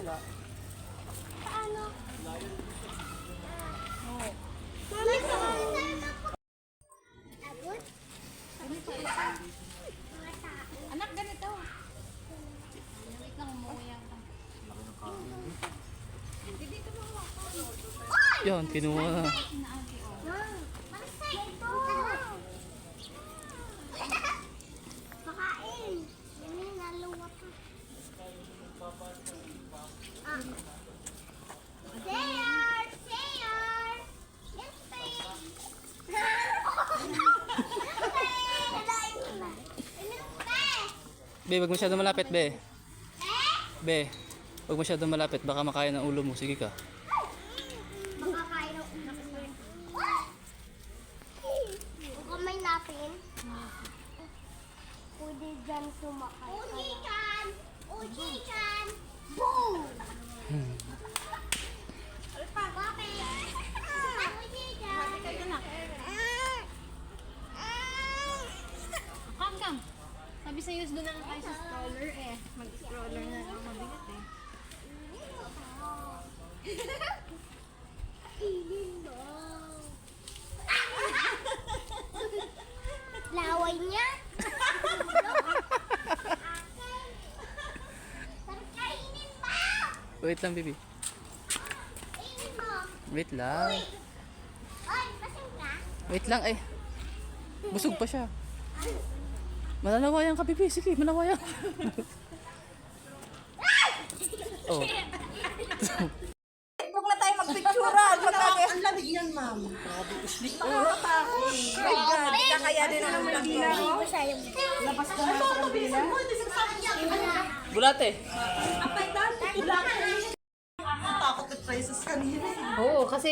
Paano? Mami, paano? Abot? Anak, ganito. Wait lang, umuwi ka. Dito mo ako. Yan, kinuha. Pakain. Yan yung naluwa pa. Sayor! Sayor! Yes, babe! Be, wag masyado malapit, be. Be, wag masyado malapit. Baka makain ang ulo mo. Sige ka. Makakain ng ulam mo. Huwag ka may napin. Pwede dyan sumakay. Uji-chan! Uji-chan! Boom! Papi! Uji-chan! Come. Sabi sa'yo, doon na lang tayo sa stroller eh. Mag-stroller na lang. Mabigat eh. Laway niya. Kainin mo! Wait lang, baby. Kainin mo! Wait lang. Oy, pasang ka? Wait lang, eh. Busog pa siya. Malalawayan ka, baby. Sige, malawayan. Oh. Huwag na tayo magpicturean. Ang lamig yan, ma'am. Puro tayo. My God, kakayanin na naman dila. Labas ka na sa kabila. Bulate. Apay dami. Takot at prices kanina. Oo, kasi